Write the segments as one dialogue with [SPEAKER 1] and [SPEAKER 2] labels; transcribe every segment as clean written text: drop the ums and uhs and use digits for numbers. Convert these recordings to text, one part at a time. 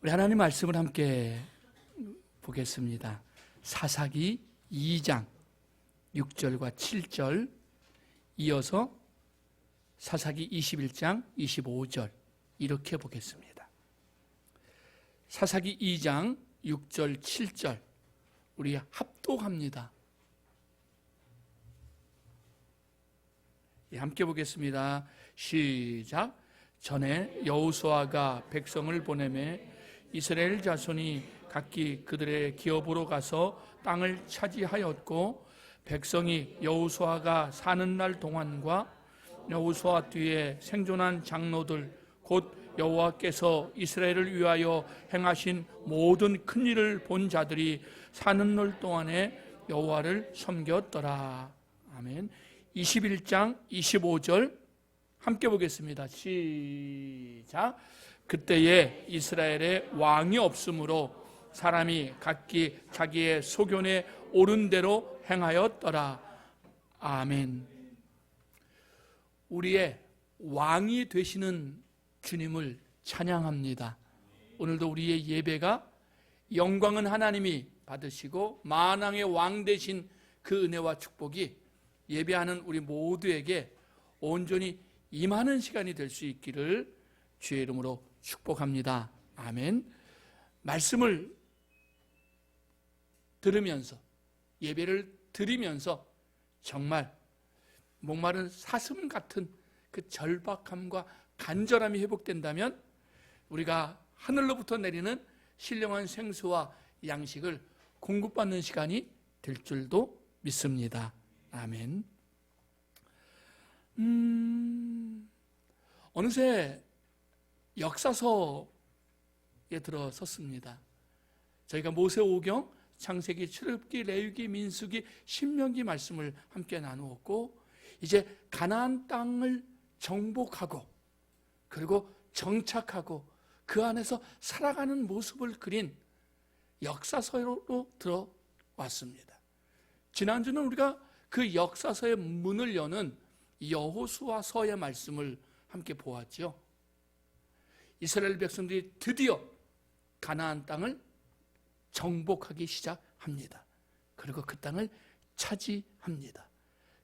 [SPEAKER 1] 우리 하나님 말씀을 함께 보겠습니다. 사사기 2장 6절과 7절, 이어서 사사기 21장 25절 이렇게 보겠습니다. 사사기 2장 6절 7절 우리 합독합니다. 함께 보겠습니다. 시작. 전에 여호수아가 백성을 보내매 이스라엘 자손이 각기 그들의 기업으로 가서 땅을 차지하였고, 백성이 여호수아가 사는 날 동안과 여호수아 뒤에 생존한 장로들 곧 여호와께서 이스라엘을 위하여 행하신 모든 큰 일을 본 자들이 사는 날 동안에 여호와를 섬겼더라. 아멘. 21장 25절 함께 보겠습니다. 시작. 그때에 이스라엘에 왕이 없으므로 사람이 각기 자기의 소견에 옳은 대로 행하였더라. 아멘. 우리의 왕이 되시는 주님을 찬양합니다. 오늘도 우리의 예배가 영광은 하나님이 받으시고 만왕의 왕 되신 그 은혜와 축복이 예배하는 우리 모두에게 온전히 임하는 시간이 될 수 있기를 주의 이름으로 축복합니다. 아멘. 말씀을 들으면서 예배를 드리면서 정말 목마른 사슴 같은 그 절박함과 간절함이 회복된다면 우리가 하늘로부터 내리는 신령한 생수와 양식을 공급받는 시간이 될 줄도 믿습니다. 아멘. 어느새 역사서에 들어섰습니다. 저희가 모세오경, 창세기, 출애굽기, 레위기, 민수기, 신명기 말씀을 함께 나누었고, 이제 가나안 땅을 정복하고 그리고 정착하고 그 안에서 살아가는 모습을 그린 역사서로 들어왔습니다. 지난주는 우리가 그 역사서의 문을 여는 여호수아서의 말씀을 함께 보았죠. 이스라엘 백성들이 드디어 가나안 땅을 정복하기 시작합니다. 그리고 그 땅을 차지합니다.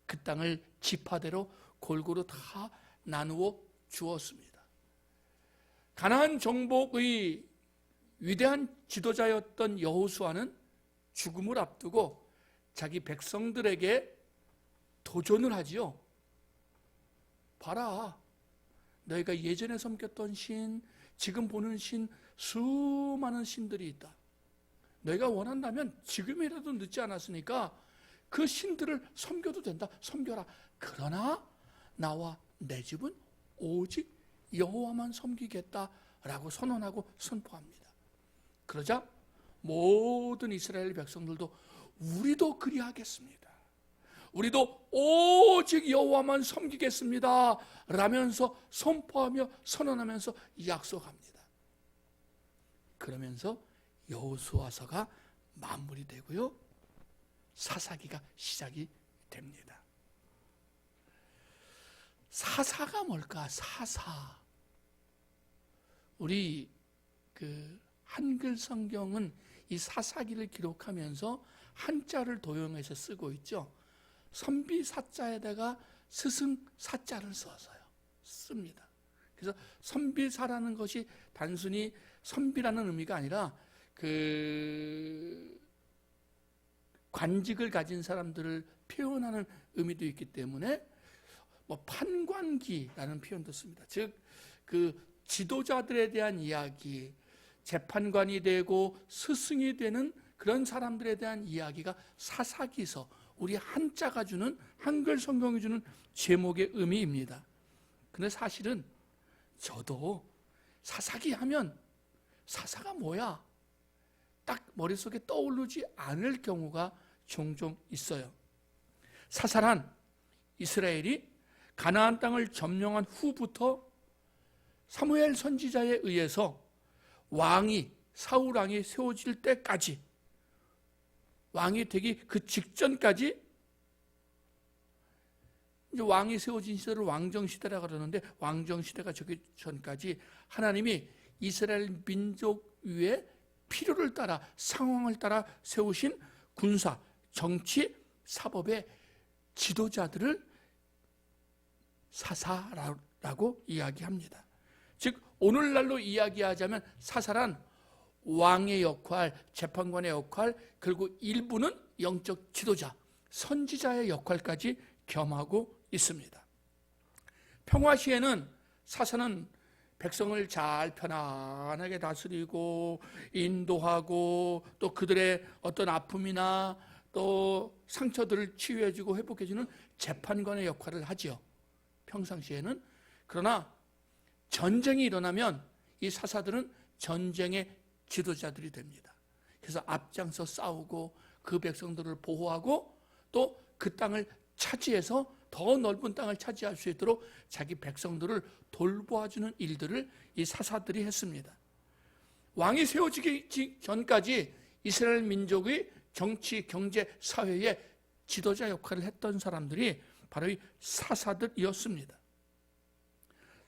[SPEAKER 1] 그 땅을 지파대로 골고루 다 나누어 주었습니다. 가나안 정복의 위대한 지도자였던 여호수아는 죽음을 앞두고 자기 백성들에게 도전을 하지요. 봐라, 너희가 예전에 섬겼던 신, 지금 보는 신, 수많은 신들이 있다. 너희가 원한다면 지금이라도 늦지 않았으니까 그 신들을 섬겨도 된다. 섬겨라. 그러나 나와 내 집은 오직 여호와만 섬기겠다라고 선언하고 선포합니다. 그러자 모든 이스라엘 백성들도 우리도 그리하겠습니다. 우리도 오직 여호와만 섬기겠습니다 라면서 선포하며 선언하면서 약속합니다. 그러면서 여호수아서가 마무리되고요, 사사기가 시작이 됩니다. 사사가 뭘까? 사사. 우리 그 한글 성경은 이 사사기를 기록하면서 한자를 도용해서 쓰고 있죠. 선비사자에다가 스승사자를 써서요 씁니다. 그래서 선비사라는 것이 단순히 선비라는 의미가 아니라 그 관직을 가진 사람들을 표현하는 의미도 있기 때문에 뭐 판관기라는 표현도 씁니다. 즉 그 지도자들에 대한 이야기, 재판관이 되고 스승이 되는 그런 사람들에 대한 이야기가 사사기서, 우리 한자가 주는, 한글 성경이 주는 제목의 의미입니다. 근데 사실은 저도 사사기 하면 사사가 뭐야? 딱 머릿속에 떠오르지 않을 경우가 종종 있어요. 사사란 이스라엘이 가나안 땅을 점령한 후부터 사무엘 선지자에 의해서 사울 왕이 세워질 때까지, 왕이 되기 그 직전까지, 이제 왕이 세워진 시대를 왕정시대라고 그러는데, 왕정시대가 저기 전까지 하나님이 이스라엘 민족 위에 필요를 따라 상황을 따라 세우신 군사, 정치, 사법의 지도자들을 사사라고 이야기합니다. 즉 오늘날로 이야기하자면 사사란 왕의 역할, 재판관의 역할, 그리고 일부는 영적 지도자, 선지자의 역할까지 겸하고 있습니다. 평화 시에는 사사는 백성을 잘 편안하게 다스리고 인도하고 또 그들의 어떤 아픔이나 또 상처들을 치유해주고 회복해주는 재판관의 역할을 하지요. 평상시에는. 그러나 전쟁이 일어나면 이 사사들은 전쟁의 지도자들이 됩니다. 그래서 앞장서 싸우고 그 백성들을 보호하고 또 그 땅을 차지해서 더 넓은 땅을 차지할 수 있도록 자기 백성들을 돌보아주는 일들을 이 사사들이 했습니다. 왕이 세워지기 전까지 이스라엘 민족의 정치, 경제, 사회의 지도자 역할을 했던 사람들이 바로 이 사사들이었습니다.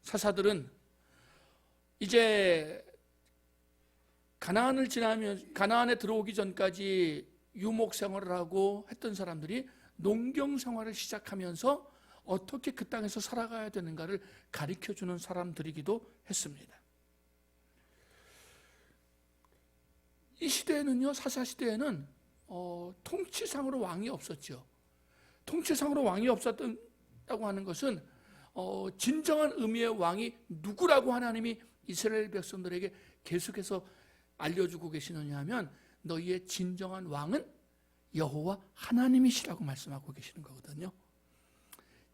[SPEAKER 1] 사사들은 이제 가나안을 지나면 가나안에 들어오기 전까지 유목 생활을 하고 했던 사람들이 농경 생활을 시작하면서 어떻게 그 땅에서 살아가야 되는가를 가르쳐주는 사람들이기도 했습니다. 이 시대에는요, 사사 시대에는 통치상으로 왕이 없었죠. 통치상으로 왕이 없었다고 하는 것은 진정한 의미의 왕이 누구라고 하나님이 이스라엘 백성들에게 계속해서 알려주고 계시느냐 하면 너희의 진정한 왕은 여호와 하나님이시라고 말씀하고 계시는 거거든요.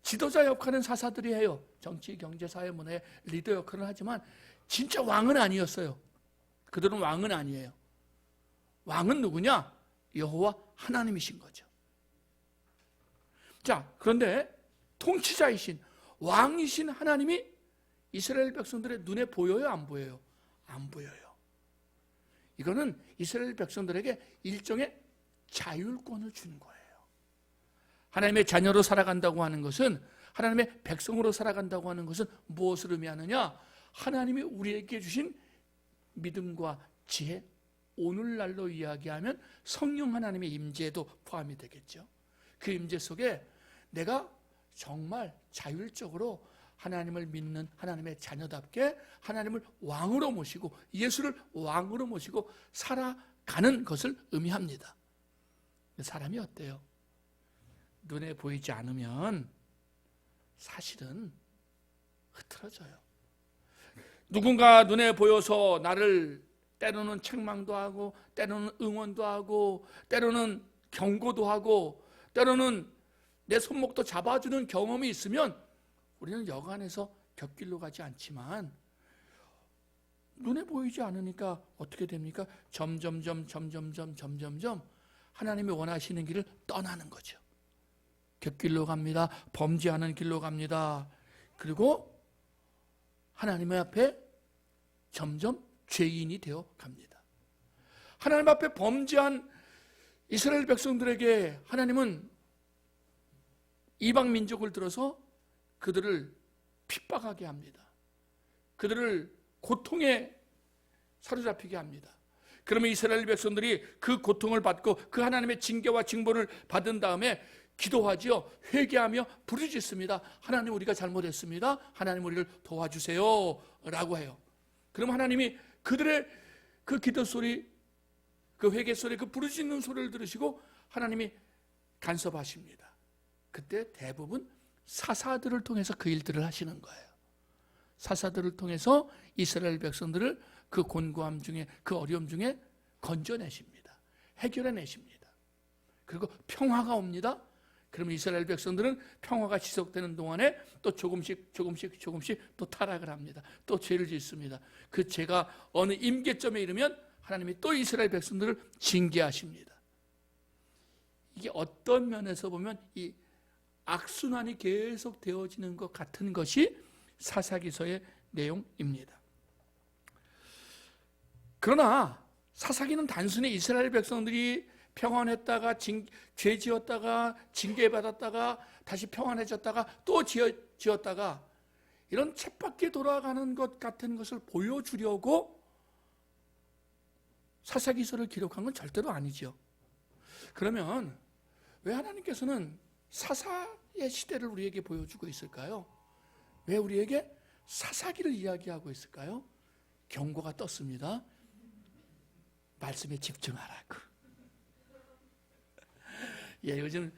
[SPEAKER 1] 지도자 역할은 사사들이 해요. 정치, 경제, 사회, 문화의 리더 역할을 하지만 진짜 왕은 아니었어요. 그들은 왕은 아니에요. 왕은 누구냐? 여호와 하나님이신 거죠. 자, 그런데 통치자이신 왕이신 하나님이 이스라엘 백성들의 눈에 보여요? 안 보여요? 안 보여요. 이거는 이스라엘 백성들에게 일종의 자율권을 주는 거예요. 하나님의 자녀로 살아간다고 하는 것은, 하나님의 백성으로 살아간다고 하는 것은 무엇을 의미하느냐? 하나님이 우리에게 주신 믿음과 지혜, 오늘날로 이야기하면 성령 하나님의 임재도 포함이 되겠죠. 그 임재 속에 내가 정말 자율적으로 하나님을 믿는 하나님의 자녀답게 하나님을 왕으로 모시고 예수를 왕으로 모시고 살아가는 것을 의미합니다. 사람이 어때요? 눈에 보이지 않으면 사실은 흐트러져요. 누군가 눈에 보여서 나를 때로는 책망도 하고 때로는 응원도 하고 때로는 경고도 하고 때로는 내 손목도 잡아주는 경험이 있으면 우리는 여간해서 곁길로 가지 않지만 눈에 보이지 않으니까 어떻게 됩니까? 점점점 하나님이 원하시는 길을 떠나는 거죠. 곁길로 갑니다. 범죄하는 길로 갑니다. 그리고 하나님 앞에 점점 죄인이 되어 갑니다. 하나님 앞에 범죄한 이스라엘 백성들에게 하나님은 이방 민족을 들어서 그들을 핍박하게 합니다. 그들을 고통에 사로잡히게 합니다. 그러면 이스라엘 백성들이 그 고통을 받고 그 하나님의 징계와 징벌을 받은 다음에 기도하지요. 회개하며 부르짖습니다. 하나님, 우리가 잘못했습니다. 하나님, 우리를 도와주세요 라고 해요. 그럼 하나님이 그들의 그 기도 소리, 그 회개 소리, 그 부르짖는 소리를 들으시고 하나님이 간섭하십니다. 그때 대부분 사사들을 통해서 그 일들을 하시는 거예요. 사사들을 통해서 이스라엘 백성들을 그 곤고함 중에, 그 어려움 중에 건져내십니다. 해결해내십니다. 그리고 평화가 옵니다. 그러면 이스라엘 백성들은 평화가 지속되는 동안에 또 조금씩 또 타락을 합니다. 또 죄를 짓습니다. 그 죄가 어느 임계점에 이르면 하나님이 또 이스라엘 백성들을 징계하십니다. 이게 어떤 면에서 보면 이 악순환이 계속 되어지는 것 같은 것이 사사기서의 내용입니다. 그러나 사사기는 단순히 이스라엘 백성들이 평안했다가 죄 지었다가 징계받았다가 다시 평안해졌다가 또 지었다가 이런 쳇바퀴 돌아가는 것 같은 것을 보여주려고 사사기서를 기록한 건 절대로 아니죠. 그러면 왜 하나님께서는 사사의 시대를 우리에게 보여주고 있을까요? 왜 우리에게 사사기를 이야기하고 있을까요? 경고가 떴습니다. 말씀에 집중하라고. 예, 요즘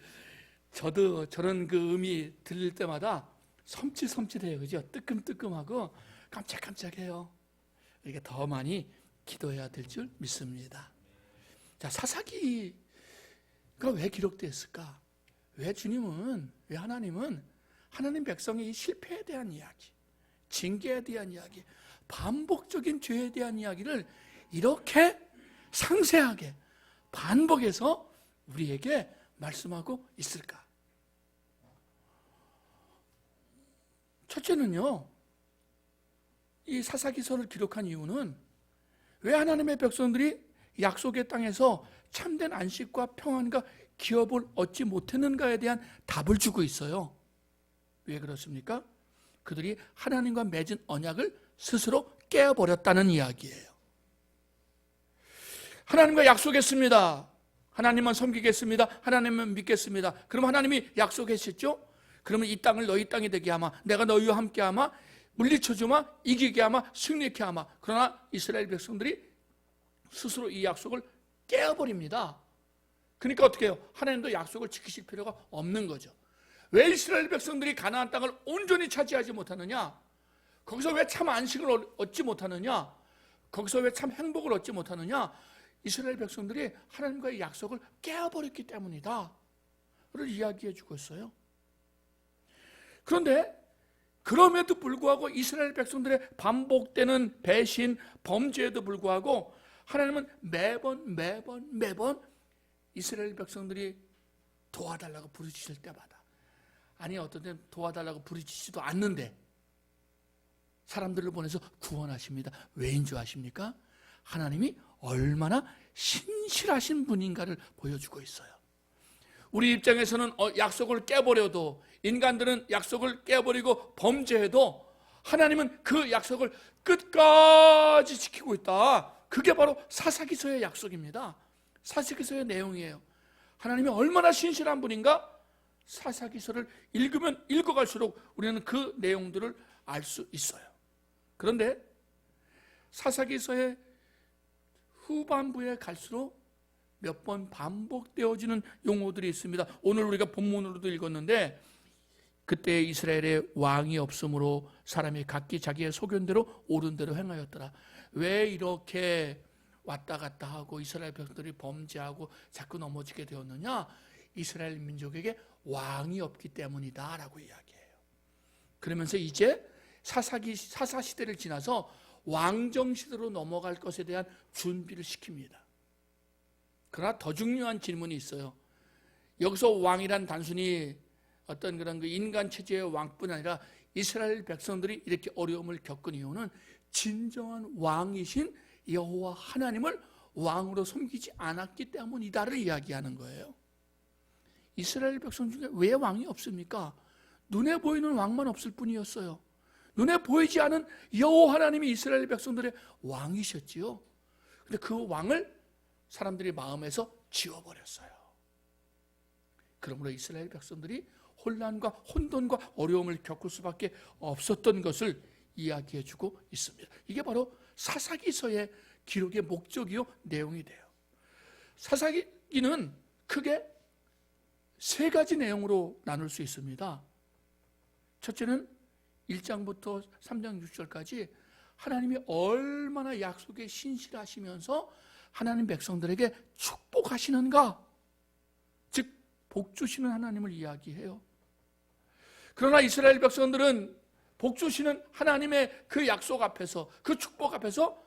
[SPEAKER 1] 저도 저런 그 음이 들릴 때마다 섬찟섬찟해요. 그죠? 뜨끔뜨끔하고 깜짝깜짝해요. 이게 더 많이 기도해야 될 줄 믿습니다. 자, 사사기가 왜 기록됐을까? 왜 주님은, 왜 하나님은 하나님 백성의 이 실패에 대한 이야기, 징계에 대한 이야기, 반복적인 죄에 대한 이야기를 이렇게 상세하게 반복해서 우리에게 말씀하고 있을까? 첫째는요, 이 사사기서를 기록한 이유는 왜 하나님의 백성들이 약속의 땅에서 참된 안식과 평안과 기업을 얻지 못했는가에 대한 답을 주고 있어요. 왜 그렇습니까? 그들이 하나님과 맺은 언약을 스스로 깨어버렸다는 이야기예요. 하나님과 약속했습니다. 하나님만 섬기겠습니다. 하나님만 믿겠습니다. 그럼 하나님이 약속하셨죠? 그러면 이 땅을 너희 땅이 되게 하마, 내가 너희와 함께 하마, 물리쳐주마, 이기게 하마, 승리케 하마. 그러나 이스라엘 백성들이 스스로 이 약속을 깨어버립니다. 그러니까 어떻게 해요? 하나님도 약속을 지키실 필요가 없는 거죠. 왜 이스라엘 백성들이 가나안 땅을 온전히 차지하지 못하느냐? 거기서 왜 참 안식을 얻지 못하느냐? 거기서 왜 참 행복을 얻지 못하느냐? 이스라엘 백성들이 하나님과의 약속을 깨어버렸기 때문이다 를 이야기해 주고 있어요. 그런데 그럼에도 불구하고 이스라엘 백성들의 반복되는 배신, 범죄에도 불구하고 하나님은 매번 이스라엘 백성들이 도와달라고 부르짖을 때마다, 아니 어떤 때는 도와달라고 부르짖지도 않는데 사람들을 보내서 구원하십니다. 왜인 줄 아십니까? 하나님이 얼마나 신실하신 분인가를 보여주고 있어요. 우리 입장에서는 약속을 깨버려도, 인간들은 약속을 깨버리고 범죄해도 하나님은 그 약속을 끝까지 지키고 있다. 그게 바로 사사기서의 약속입니다. 사사기서의 내용이에요. 하나님이 얼마나 신실한 분인가? 사사기서를 읽으면 읽어갈수록 우리는 그 내용들을 알 수 있어요. 그런데 사사기서의 후반부에 갈수록 몇 번 반복되어지는 용어들이 있습니다. 오늘 우리가 본문으로도 읽었는데, 그때 이스라엘에 왕이 없으므로 사람이 각기 자기의 소견대로 옳은 대로 행하였더라. 왜 이렇게 왔다 갔다 하고 이스라엘 백성들이 범죄하고 자꾸 넘어지게 되었느냐? 이스라엘 민족에게 왕이 없기 때문이다 라고 이야기해요. 그러면서 이제 사사 시대를 지나서 왕정 시대로 넘어갈 것에 대한 준비를 시킵니다. 그러나 더 중요한 질문이 있어요. 여기서 왕이란 단순히 어떤 그런 그 인간 체제의 왕뿐 아니라 이스라엘 백성들이 이렇게 어려움을 겪은 이유는 진정한 왕이신 여호와 하나님을 왕으로 섬기지 않았기 때문이다를 이야기하는 거예요. 이스라엘 백성 중에 왜 왕이 없습니까? 눈에 보이는 왕만 없을 뿐이었어요. 눈에 보이지 않은 여호와 하나님이 이스라엘 백성들의 왕이셨지요. 근데 그 왕을 사람들이 마음에서 지워버렸어요. 그러므로 이스라엘 백성들이 혼란과 혼돈과 어려움을 겪을 수밖에 없었던 것을 이야기해주고 있습니다. 이게 바로 사사기서의 기록의 목적이요 내용이 돼요. 사사기는 크게 세 가지 내용으로 나눌 수 있습니다. 첫째는 1장부터 3장 6절까지 하나님이 얼마나 약속에 신실하시면서 하나님 백성들에게 축복하시는가, 즉 복 주시는 하나님을 이야기해요. 그러나 이스라엘 백성들은 복 주시는 하나님의 그 약속 앞에서, 그 축복 앞에서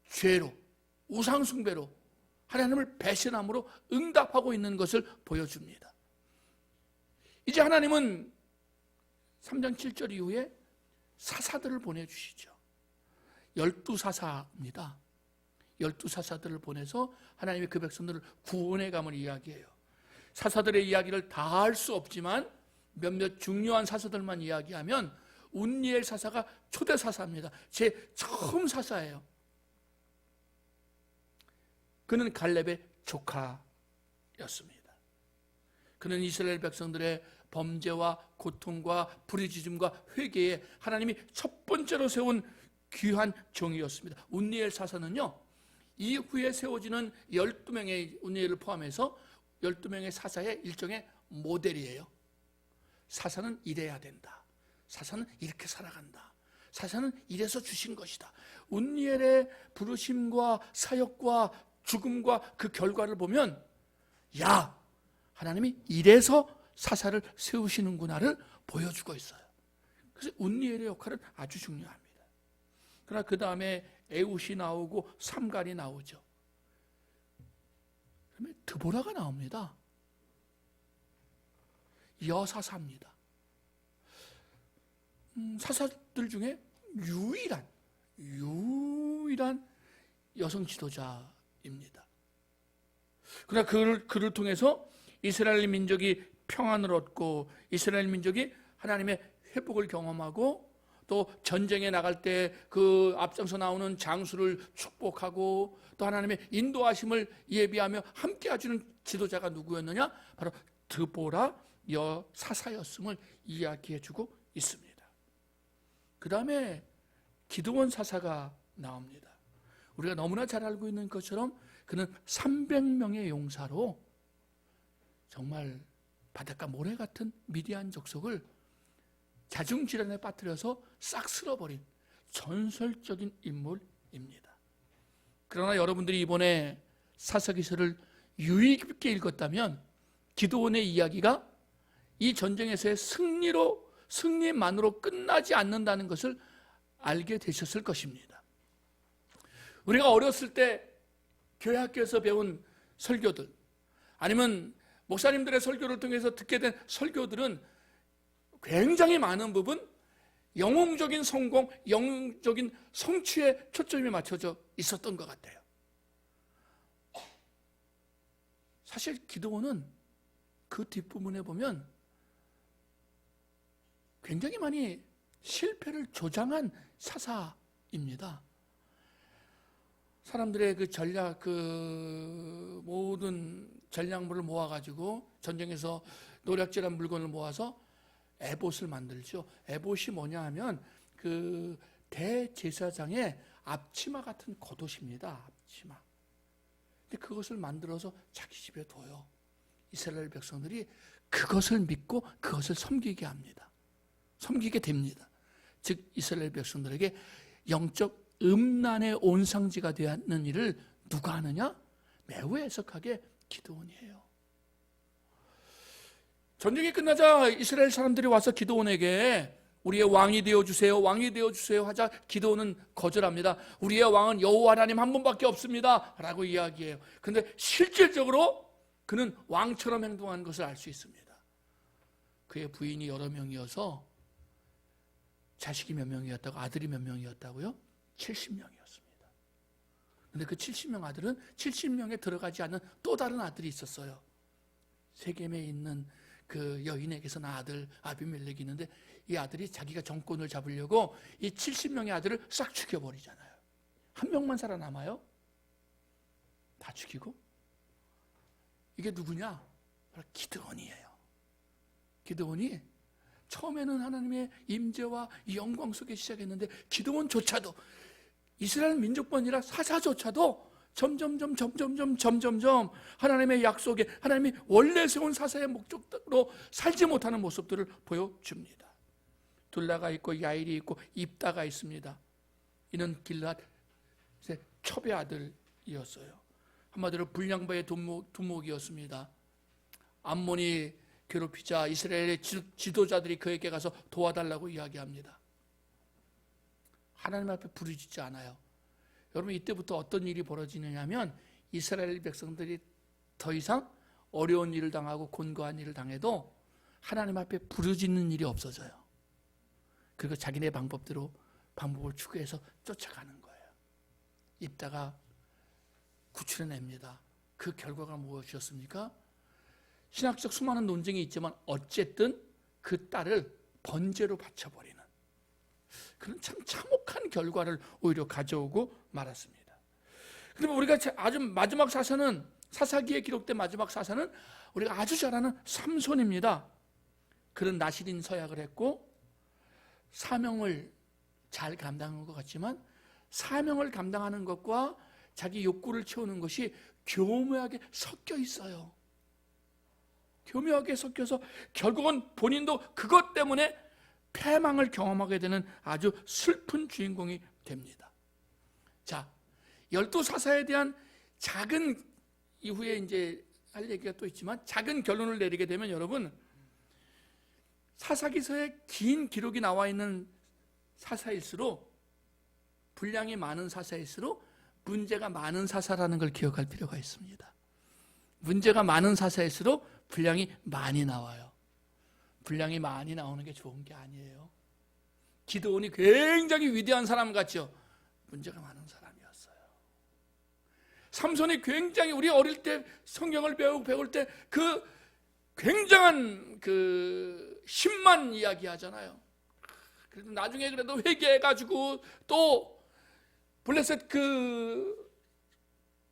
[SPEAKER 1] 죄로, 우상 숭배로, 하나님을 배신함으로 응답하고 있는 것을 보여줍니다. 이제 하나님은 3장 7절 이후에 사사들을 보내주시죠. 12사사입니다. 12사사들을 보내서 하나님이 그 백성들을 구원해 감을 이야기해요. 사사들의 이야기를 다 할 수 없지만 몇몇 중요한 사사들만 이야기하면 운니엘 사사가 초대 사사입니다. 제 처음 사사예요. 그는 갈렙의 조카였습니다. 그는 이스라엘 백성들의 범죄와 고통과 부르짖음과 회개에 하나님이 첫 번째로 세운 귀한 종이었습니다. 운니엘 사사는요, 이후에 세워지는 12명의 운니엘을 포함해서 12명의 사사의 일종의 모델이에요. 사사는 이래야 된다. 사사는 이렇게 살아간다. 사사는 이래서 주신 것이다. 운니엘의 부르심과 사역과 죽음과 그 결과를 보면, 야, 하나님이 이래서 사사를 세우시는구나를 보여주고 있어요. 그래서 운니엘의 역할은 아주 중요합니다. 그러나 그 다음에 에웃이 나오고 삼갈이 나오죠. 그다음에 드보라가 나옵니다. 여사사입니다. 사사들 중에 유일한 여성 지도자입니다. 그러나 그를 통해서 이스라엘 민족이 평안을 얻고 이스라엘 민족이 하나님의 회복을 경험하고 또 전쟁에 나갈 때 그 앞장서 나오는 장수를 축복하고 또 하나님의 인도하심을 예비하며 함께 해주는 지도자가 누구였느냐? 바로 드보라 여사사였음을 이야기해주고 있습니다. 그 다음에 기드온 사사가 나옵니다. 우리가 너무나 잘 알고 있는 것처럼 그는 300명의 용사로 정말 바닷가 모래 같은 미디안 족속을 자중질환에 빠뜨려서 싹 쓸어버린 전설적인 인물입니다. 그러나 여러분들이 이번에 사사기서를 유의 깊게 읽었다면 기드온의 이야기가 이 전쟁에서의 승리만으로 끝나지 않는다는 것을 알게 되셨을 것입니다. 우리가 어렸을 때 교회 학교에서 배운 설교들 아니면 목사님들의 설교를 통해서 듣게 된 설교들은 굉장히 많은 부분 영웅적인 성공, 영웅적인 성취에 초점이 맞춰져 있었던 것 같아요. 사실 기드온은 그 뒷부분에 보면 굉장히 많이 실패를 조장한 사사입니다. 사람들의 그 전략, 그 모든 전략물을 모아가지고 전쟁에서 노략질한 물건을 모아서 에봇을 만들죠. 에봇이 뭐냐 하면 그 대제사장의 앞치마 같은 겉옷입니다. 앞치마. 근데 그것을 만들어서 자기 집에 둬요. 이스라엘 백성들이 그것을 믿고 그것을 섬기게 합니다. 섬기게 됩니다. 즉 이스라엘 백성들에게 영적 음란의 온상지가 되는 일을 누가 하느냐? 매우 애석하게 기드온이에요. 전쟁이 끝나자 이스라엘 사람들이 와서 기드온에게 우리의 왕이 되어주세요, 왕이 되어주세요 하자 기드온은 거절합니다. 우리의 왕은 여호와 하나님 한 분밖에 없습니다 라고 이야기해요. 그런데 실질적으로 그는 왕처럼 행동하는 것을 알 수 있습니다. 그의 부인이 여러 명이어서 자식이 몇 명이었다고, 아들이 몇 명이었다고요? 70명이었습니다. 그런데 그 70명 아들은 70명에 들어가지 않는 또 다른 아들이 있었어요. 세겜에 있는 그 여인에게서 난 아들 아비멜렉이 있는데 이 아들이 자기가 정권을 잡으려고 이 70명의 아들을 싹 죽여버리잖아요. 한 명만 살아남아요. 다 죽이고. 이게 누구냐? 바로 기드온이에요. 기드온이 처음에는 하나님의 임재와 영광 속에 시작했는데 기드온조차도 이스라엘 민족뿐 아니라 사사조차도 점점 하나님의 약속에 하나님이 원래 세운 사사의 목적으로 살지 못하는 모습들을 보여줍니다. 둘라가 있고 야일이 있고 입다가 있습니다. 이는 길앗의 첩의 아들이었어요. 한마디로 불량바의 두목이었습니다. 암몬이 괴롭히자 이스라엘의 지도자들이 그에게 가서 도와달라고 이야기합니다. 하나님 앞에 부르짖지 않아요. 여러분 이때부터 어떤 일이 벌어지느냐 하면 이스라엘 백성들이 더 이상 어려운 일을 당하고 곤고한 일을 당해도 하나님 앞에 부르짖는 일이 없어져요. 그리고 자기네 방법을 추구해서 쫓아가는 거예요. 입다가 구출해냅니다. 그 결과가 무엇이었습니까? 신학적 수많은 논쟁이 있지만 어쨌든 그 딸을 번제로 바쳐버리는 그런 참 참혹한 결과를 오히려 가져오고 말았습니다. 그러면 우리가 아주 마지막 사사는, 사사기에 기록된 마지막 사사는 우리가 아주 잘 아는 삼손입니다. 그런 나실인 서약을 했고 사명을 잘 감당한 것 같지만 사명을 감당하는 것과 자기 욕구를 채우는 것이 교묘하게 섞여 있어요. 교묘하게 섞여서 결국은 본인도 그것 때문에 패망을 경험하게 되는 아주 슬픈 주인공이 됩니다. 자, 12사사에 대한 작은, 이후에 이제 할 얘기가 또 있지만 작은 결론을 내리게 되면 여러분, 사사기서에 긴 기록이 나와 있는 사사일수록, 분량이 많은 사사일수록 문제가 많은 사사라는 걸 기억할 필요가 있습니다. 문제가 많은 사사일수록 분량이 많이 나와요. 분량이 많이 나오는 게 좋은 게 아니에요. 기드온이 굉장히 위대한 사람 같죠? 문제가 많은 사람이었어요. 삼손이 굉장히, 우리 어릴 때 성경을 배울 때 그 굉장한 그 신만 이야기 하잖아요. 그래도 나중에 그래도 회개해가지고 또 블레셋 그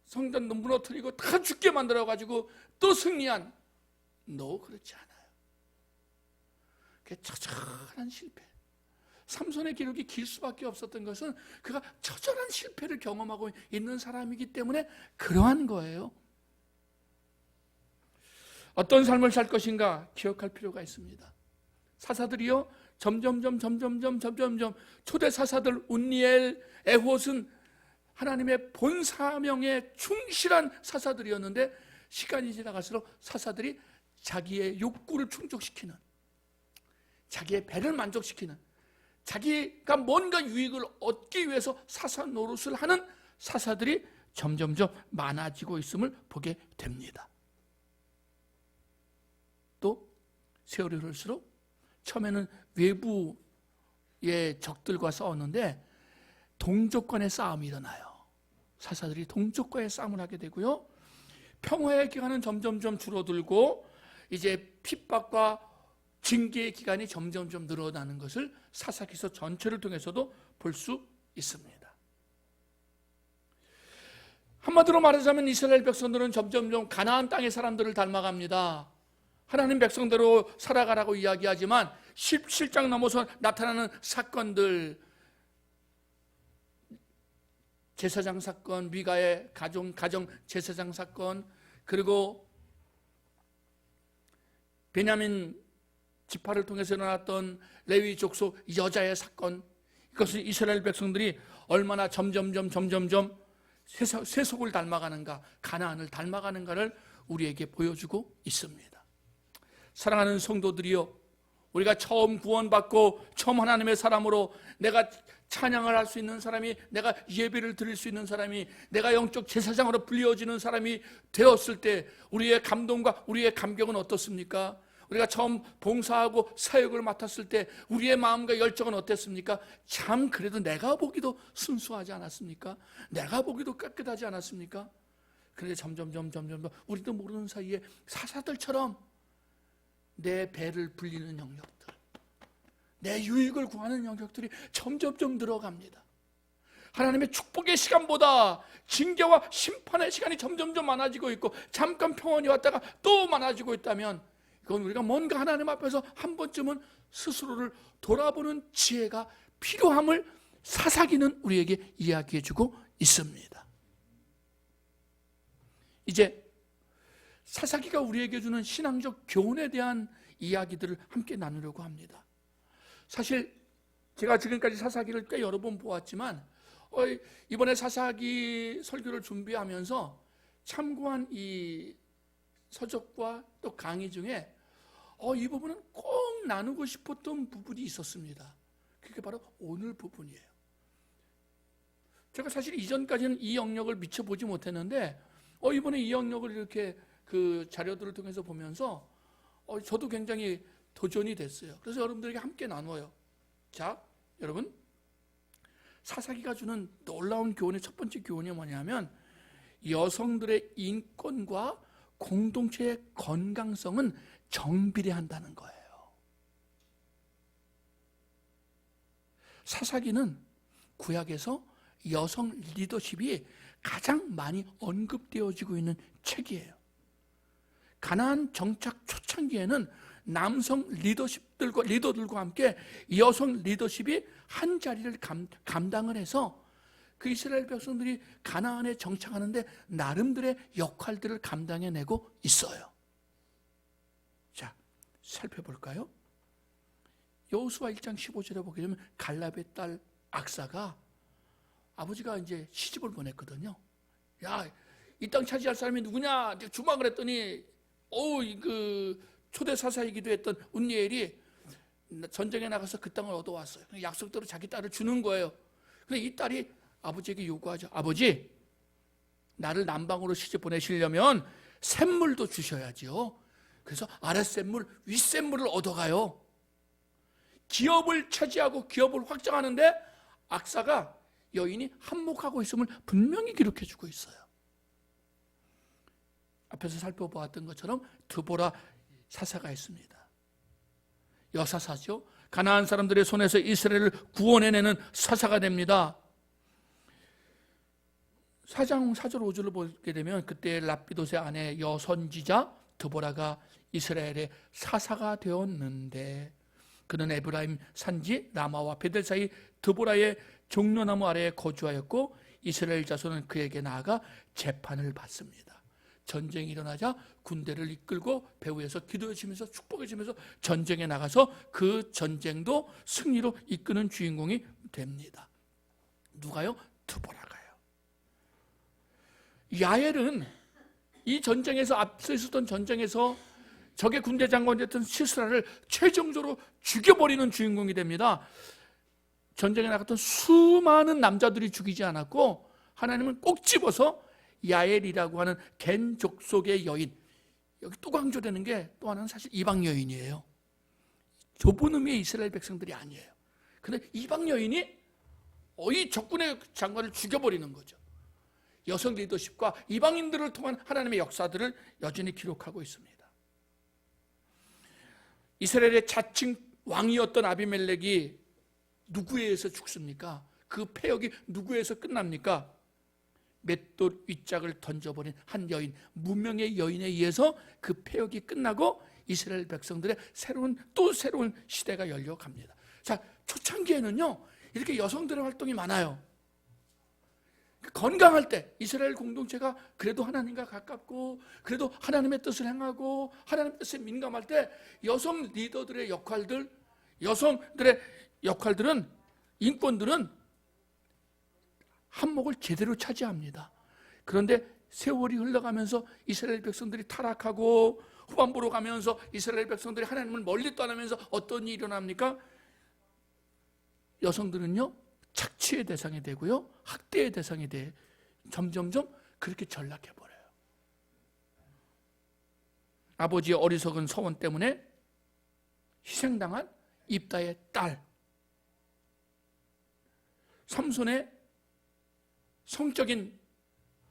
[SPEAKER 1] 성전도 무너뜨리고 다 죽게 만들어가지고 또 승리한, 너 그렇지 않아요. 그게 처절한 실패. 삼손의 기록이 길 수밖에 없었던 것은 그가 처절한 실패를 경험하고 있는 사람이기 때문에 그러한 거예요. 어떤 삶을 살 것인가 기억할 필요가 있습니다. 사사들이요, 점점점 초대 사사들 운니엘, 에홑은 하나님의 본 사명에 충실한 사사들이었는데 시간이 지나갈수록 사사들이 자기의 욕구를 충족시키는, 자기의 배를 만족시키는, 자기가 뭔가 유익을 얻기 위해서 사사 노릇을 하는 사사들이 점점점 많아지고 있음을 보게 됩니다. 또 세월이 흐를수록 처음에는 외부의 적들과 싸웠는데 동족간의 싸움이 일어나요. 사사들이 동족과의 싸움을 하게 되고요, 평화의 기간은 점점점 줄어들고 이제 핍박과 징계의 기간이 점점점 늘어나는 것을 사사기서 전체를 통해서도 볼 수 있습니다. 한마디로 말하자면 이스라엘 백성들은 점점점 가나안 땅의 사람들을 닮아갑니다. 하나님 백성대로 살아가라고 이야기하지만 17장 넘어서 나타나는 사건들, 제사장 사건, 미가의 가정 제사장 사건, 그리고 베냐민 지파를 통해서 일어났던 레위 족속 여자의 사건, 이것을 이스라엘 백성들이 얼마나 점점점 세속을 닮아가는가, 가나안을 닮아가는가를 우리에게 보여주고 있습니다. 사랑하는 성도들이여, 우리가 처음 구원받고 처음 하나님의 사람으로 내가 찬양을 할 수 있는 사람이, 내가 예배를 드릴 수 있는 사람이, 내가 영적 제사장으로 불려지는 사람이 되었을 때 우리의 감동과 우리의 감격은 어떻습니까? 우리가 처음 봉사하고 사역을 맡았을 때 우리의 마음과 열정은 어땠습니까? 참 그래도 내가 보기도 순수하지 않았습니까? 내가 보기도 깨끗하지 않았습니까? 그런데 점점 우리도 모르는 사이에 사사들처럼 내 배를 불리는 영역들, 내 유익을 구하는 영역들이 점점 늘어갑니다. 하나님의 축복의 시간보다 징계와 심판의 시간이 점점 많아지고 있고, 잠깐 평온이 왔다가 또 많아지고 있다면 그건 우리가 뭔가 하나님 앞에서 한 번쯤은 스스로를 돌아보는 지혜가 필요함을 사사기는 우리에게 이야기해주고 있습니다. 이제 사사기가 우리에게 주는 신앙적 교훈에 대한 이야기들을 함께 나누려고 합니다. 사실 제가 지금까지 사사기를 꽤 여러 번 보았지만 이번에 사사기 설교를 준비하면서 참고한 이 서적과 또 강의 중에 이 부분은 꼭 나누고 싶었던 부분이 있었습니다. 그게 바로 오늘 부분이에요. 제가 사실 이전까지는 이 영역을 미쳐보지 못했는데 이번에 이 영역을 이렇게 그 자료들을 통해서 보면서 저도 굉장히 도전이 됐어요. 그래서 여러분들에게 함께 나누어요. 자, 여러분, 사사기가 주는 놀라운 교훈의 첫 번째 교훈이 뭐냐면 여성들의 인권과 공동체의 건강성은 정비례한다는 거예요. 사사기는 구약에서 여성 리더십이 가장 많이 언급되어지고 있는 책이에요. 가나안 정착 초창기에는 남성 리더들과 함께 여성 리더십이 한 자리를 감당을 해서 그 이스라엘 백성들이 가나안에 정착하는데 나름대로의 역할들을 감당해내고 있어요. 자, 살펴볼까요? 여호수아 1장 15절에 보게 되면 갈렙의 딸 악사가 아버지가 이제 시집을 보냈거든요. 야, 이 땅 차지할 사람이 누구냐? 주막을 했더니 그 초대 사사이기도 했던 운니엘이 전쟁에 나가서 그 땅을 얻어왔어요. 약속대로 자기 딸을 주는 거예요. 근데 이 딸이 아버지에게 요구하죠. 아버지, 나를 남방으로 시집 보내시려면 샘물도 주셔야지요. 그래서 아랫샘물, 윗샘물을 얻어가요. 기업을 차지하고 기업을 확장하는데 악사가 여인이 한몫하고 있음을 분명히 기록해주고 있어요. 앞에서 살펴보았던 것처럼 드보라 사사가 있습니다. 여사사죠. 가나안 사람들의 손에서 이스라엘을 구원해내는 사사가 됩니다. 4장 4절 5절을 보게 되면 그때 랍비돗의 아내 여선지자 드보라가 이스라엘의 사사가 되었는데 그는 에브라임 산지 라마와 베델 사이 드보라의 종려나무 아래에 거주하였고 이스라엘 자손은 그에게 나아가 재판을 받습니다. 전쟁이 일어나자 군대를 이끌고 배후에서 기도해 주면서 축복해 주면서 전쟁에 나가서 그 전쟁도 승리로 이끄는 주인공이 됩니다. 누가요? 드보라가요. 야엘은 이 전쟁에서 앞서 있었던 전쟁에서 적의 군대 장관이었던 시스라를 최종적으로 죽여버리는 주인공이 됩니다. 전쟁에 나갔던 수많은 남자들이 죽이지 않았고 하나님은 꼭 집어서 야엘이라고 하는 겐 족속의 여인, 여기 또 강조되는 게 또 하나는 사실 이방 여인이에요. 좁은 의미의 이스라엘 백성들이 아니에요. 근데 이방 여인이 이 적군의 장관을 죽여버리는 거죠. 여성 리더십과 이방인들을 통한 하나님의 역사들을 여전히 기록하고 있습니다. 이스라엘의 자칭 왕이었던 아비멜렉이 누구에 의해서 죽습니까? 그 패역이 누구에 의해서 끝납니까? 맷돌 윗짝을 던져버린 한 여인, 무명의 여인에 의해서 그 패역이 끝나고 이스라엘 백성들의 새로운 시대가 열려갑니다. 자, 초창기에는요 이렇게 여성들의 활동이 많아요. 건강할 때 이스라엘 공동체가 그래도 하나님과 가깝고 그래도 하나님의 뜻을 행하고 하나님의 뜻에 민감할 때 여성 리더들의 역할들, 여성들의 역할들은, 인권들은 한몫을 제대로 차지합니다. 그런데 세월이 흘러가면서 이스라엘 백성들이 타락하고 후반부로 가면서 이스라엘 백성들이 하나님을 멀리 떠나면서 어떤 일이 일어납니까? 여성들은요 착취의 대상이 되고요 학대의 대상이 돼 점점점 그렇게 전락해버려요. 아버지의 어리석은 서원 때문에 희생당한 입다의 딸, 삼손의 성적인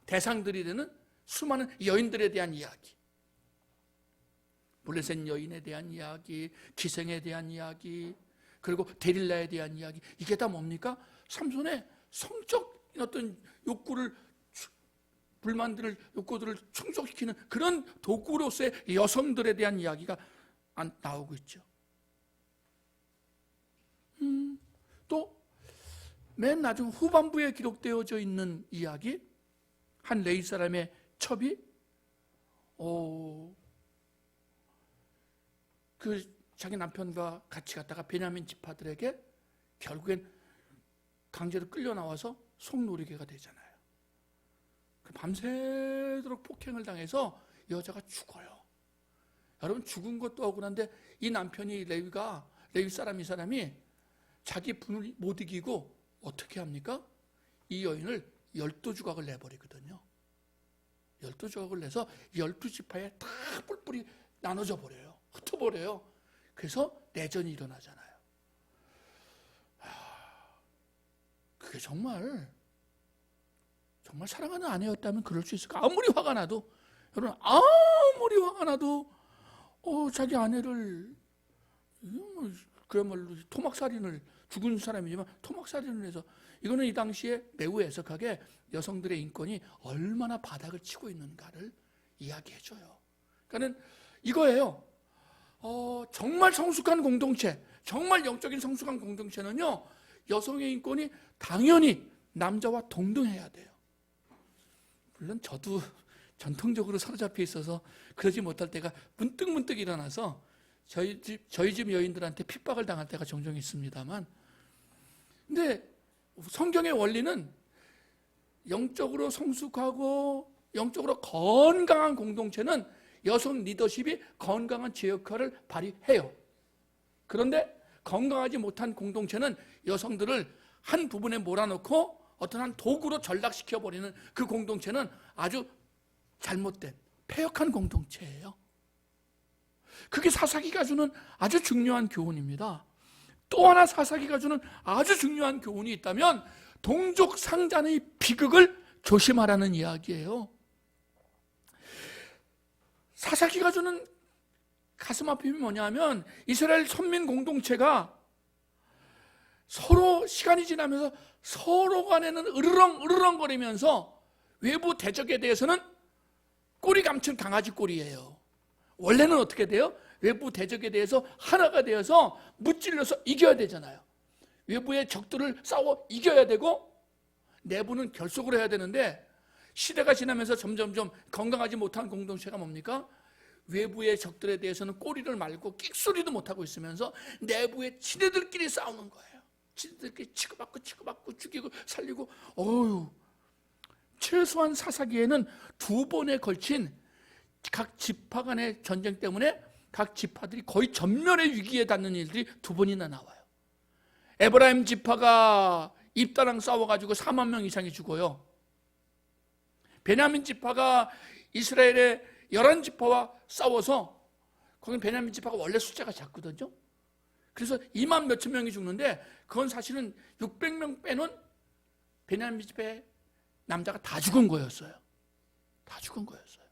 [SPEAKER 1] 대상들이 되는 수많은 여인들에 대한 이야기, 블레셋 여인에 대한 이야기, 기생에 대한 이야기, 그리고 데릴라에 대한 이야기, 이게 다 뭡니까? 삼손의 성적 어떤 욕구를, 불만들을, 욕구들을 충족시키는 그런 도구로서의 여성들에 대한 이야기가 나오고 있죠. 또 맨 나중 후반부에 기록되어져 있는 이야기, 한 레위 사람의 첩이 자기 남편과 같이 갔다가 베냐민 지파들에게 결국엔 강제로 끌려 나와서 속노리개가 되잖아요. 밤새도록 폭행을 당해서 여자가 죽어요. 여러분, 죽은 것도 억울한데 이 남편이 레위 사람이 자기 분을 못 이기고 어떻게 합니까? 이 여인을 12조각을 내버리거든요. 12조각을 내서 12지파에 다 뿔뿔이 나눠져 버려요. 흩어버려요. 그래서 내전이 일어나잖아요. 그게 정말 사랑하는 아내였다면 그럴 수 있을까? 아무리 화가 나도, 여러분, 아무리 화가 나도 자기 아내를 그야말로 토막살인을, 죽은 사람이지만 토막살인을 해서, 이거는 이 당시에 매우 애석하게 여성들의 인권이 얼마나 바닥을 치고 있는가를 이야기해줘요. 그러니까 이거예요. 정말 성숙한 공동체, 정말 영적인 성숙한 공동체는요, 여성의 인권이 당연히 남자와 동등해야 돼요. 물론 저도 전통적으로 사로잡혀 있어서 그러지 못할 때가 문득문득 일어나서 저희 집 여인들한테 핍박을 당할 때가 종종 있습니다만, 근데 성경의 원리는 영적으로 성숙하고 영적으로 건강한 공동체는 여성 리더십이 건강한 제 역할을 발휘해요. 그런데 건강하지 못한 공동체는 여성들을 한 부분에 몰아넣고 어떤 한 도구로 전락시켜버리는 그 공동체는 아주 잘못된 패역한 공동체예요. 그게 사사기가 주는 아주 중요한 교훈입니다. 또 하나 사사기가 주는 아주 중요한 교훈이 있다면 동족 상잔의 비극을 조심하라는 이야기예요. 사사기가 주는 가슴 아픔이 뭐냐면 이스라엘 선민 공동체가 서로 시간이 지나면서 서로 간에는 으르렁거리면서 외부 대적에 대해서는 꼬리 감춘 강아지 꼴이에요. 원래는 어떻게 돼요? 외부 대적에 대해서 하나가 되어서 무찔러서 이겨야 되잖아요. 외부의 적들을 싸워 이겨야 되고 내부는 결속을 해야 되는데, 시대가 지나면서 점점점 건강하지 못한 공동체가 뭡니까? 외부의 적들에 대해서는 꼬리를 말고 끽소리도 못하고 있으면서 내부의 친애들끼리 싸우는 거예요. 친애들끼리 치고받고 죽이고 살리고. 최소한 사사기에는 2번에 걸친 각 지파 간의 전쟁 때문에 각 지파들이 거의 전멸의 위기에 닿는 일들이 2번이나 나와요. 에브라임 지파가 입다랑 싸워가지고 4만 명 이상이 죽어요. 베냐민 지파가 이스라엘의 11지파와 싸워서, 거긴 베냐민 지파가 원래 숫자가 작거든요. 그래서 2만 몇천 명이 죽는데, 그건 사실은 600명 빼놓은 베냐민 지파의 남자가 다 죽은 거였어요. 다 죽은 거였어요.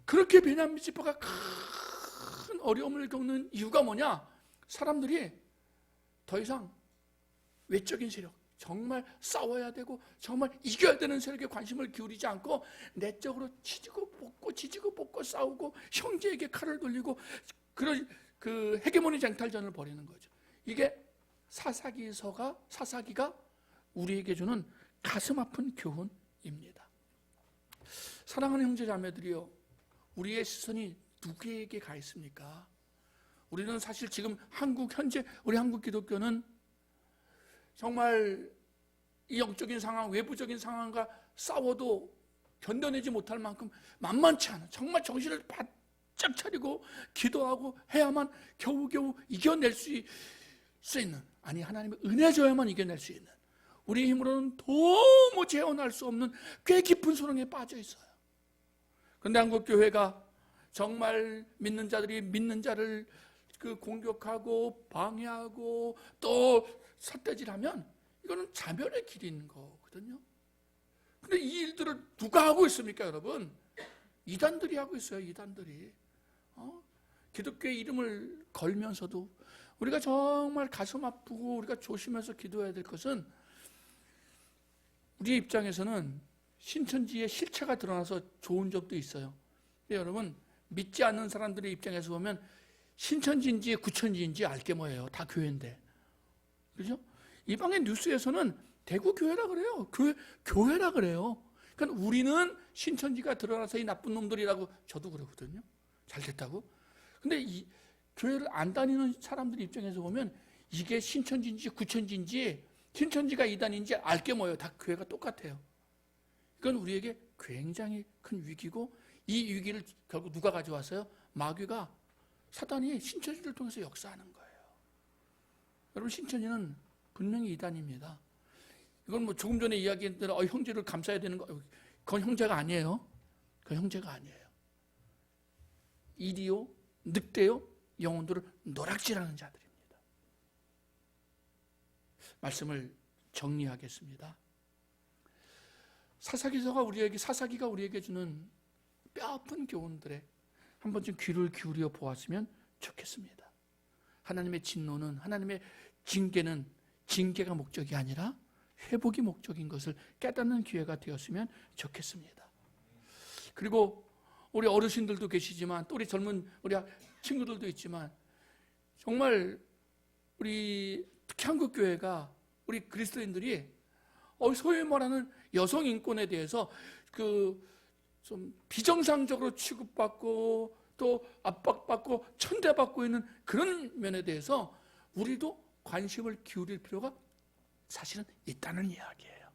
[SPEAKER 1] 그렇게 베냐민 지파가 큰 어려움을 겪는 이유가 뭐냐? 사람들이 더 이상 외적인 세력, 정말 싸워야 되고 정말 이겨야 되는 세력에 관심을 기울이지 않고 내적으로 지지고 볶고 싸우고 형제에게 칼을 돌리고 그런 그 헤게모니 쟁탈전을 벌이는 거죠. 이게 사사기가 우리에게 주는 가슴 아픈 교훈입니다. 사랑하는 형제 자매들이요, 우리의 시선이 누구에게 가 있습니까? 우리는 사실 지금 현재 우리 한국 기독교는 정말 이 영적인 상황, 외부적인 상황과 싸워도 견뎌내지 못할 만큼 만만치 않아. 정말 정신을 바짝 차리고 기도하고 해야만 겨우겨우 이겨낼 수 있는, 아니 하나님의 은혜 줘야만 이겨낼 수 있는, 우리 힘으로는 도무지 재현할 수 없는 꽤 깊은 수렁에 빠져 있어요. 그런데 한국교회가 정말 믿는 자들이 믿는 자를 공격하고 방해하고 또 삿대질하면 이거는 자멸의 길인 거거든요. 근데 이 일들을 누가 하고 있습니까, 여러분? 이단들이 하고 있어요, 이단들이. 기독교의 이름을 걸면서도 우리가 정말 가슴 아프고 우리가 조심해서 기도해야 될 것은, 우리 입장에서는 신천지의 실체가 드러나서 좋은 적도 있어요. 근데 여러분, 믿지 않는 사람들의 입장에서 보면 신천지인지 구천지인지 알게 뭐예요. 다 교회인데. 그렇죠? 이방의 뉴스에서는 대구 교회라 그래요. 교회라 그래요. 그러니까 우리는 신천지가 드러나서 이 나쁜 놈들이라고, 저도 그러거든요. 잘 됐다고. 근데 이 교회를 안 다니는 사람들 입장에서 보면 이게 신천지인지 구천지인지, 신천지가 이단인지 알게 뭐예요. 다 교회가 똑같아요. 이건 우리에게 굉장히 큰 위기고, 이 위기를 결국 누가 가져왔어요? 마귀가, 사단이 신천지를 통해서 역사하는 거예요. 여러분, 신천지는 분명히 이단입니다. 이건 뭐 조금 전에 이야기한 대로 형제를 감싸야 되는 거, 그건 형제가 아니에요. 그건 형제가 아니에요. 이디요, 늑대요, 영혼들을 노락질하는 자들입니다. 말씀을 정리하겠습니다. 사사기가 우리에게 주는 뼈아픈 교훈들에 한 번쯤 귀를 기울여 보았으면 좋겠습니다. 하나님의 진노는, 하나님의 징계가 목적이 아니라 회복이 목적인 것을 깨닫는 기회가 되었으면 좋겠습니다. 그리고 우리 어르신들도 계시지만 또 우리 젊은 우리 친구들도 있지만 정말 우리 특히 한국교회가 우리 그리스도인들이 소위 말하는 여성 인권에 대해서 좀 비정상적으로 취급받고 또 압박받고 천대받고 있는 그런 면에 대해서 우리도 관심을 기울일 필요가 사실은 있다는 이야기예요.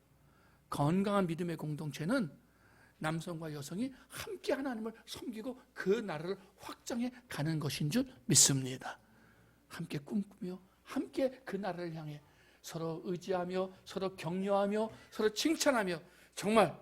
[SPEAKER 1] 건강한 믿음의 공동체는 남성과 여성이 함께 하나님을 섬기고 그 나라를 확장해 가는 것인 줄 믿습니다. 함께 꿈꾸며 함께 그 나라를 향해 서로 의지하며 서로 격려하며 서로 칭찬하며 정말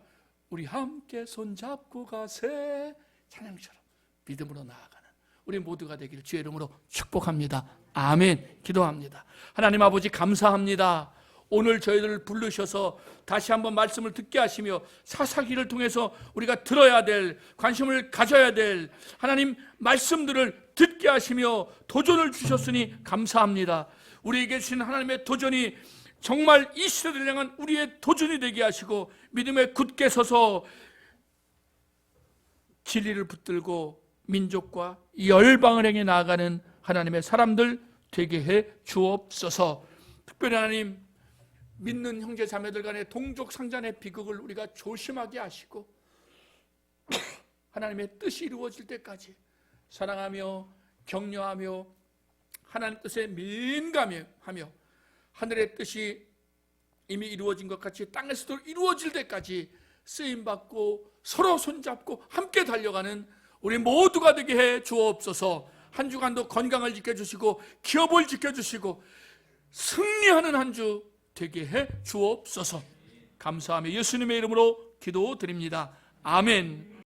[SPEAKER 1] 우리 함께 손잡고 가세 찬양처럼 믿음으로 나아가는 우리 모두가 되기를 주의 이름으로 축복합니다. 아멘. 기도합니다. 하나님 아버지 감사합니다. 오늘 저희들을 부르셔서 다시 한번 말씀을 듣게 하시며 사사기를 통해서 우리가 들어야 될, 관심을 가져야 될 하나님 말씀들을 듣게 하시며 도전을 주셨으니 감사합니다. 우리에게 주신 하나님의 도전이 정말 이 시대를 향한 우리의 도전이 되게 하시고 믿음에 굳게 서서 진리를 붙들고 민족과 열방을 향해 나아가는 하나님의 사람들 되게 해 주옵소서. 특별히 하나님 믿는 형제 자매들 간의 동족 상잔의 비극을 우리가 조심하게 하시고 하나님의 뜻이 이루어질 때까지 사랑하며 격려하며 하나님 뜻에 민감하며 하늘의 뜻이 이미 이루어진 것 같이 땅에서도 이루어질 때까지 쓰임받고 서로 손잡고 함께 달려가는 우리 모두가 되게 해 주옵소서. 한 주간도 건강을 지켜주시고 기업을 지켜주시고 승리하는 한 주 되게 해 주옵소서. 감사하며 예수님의 이름으로 기도드립니다. 아멘.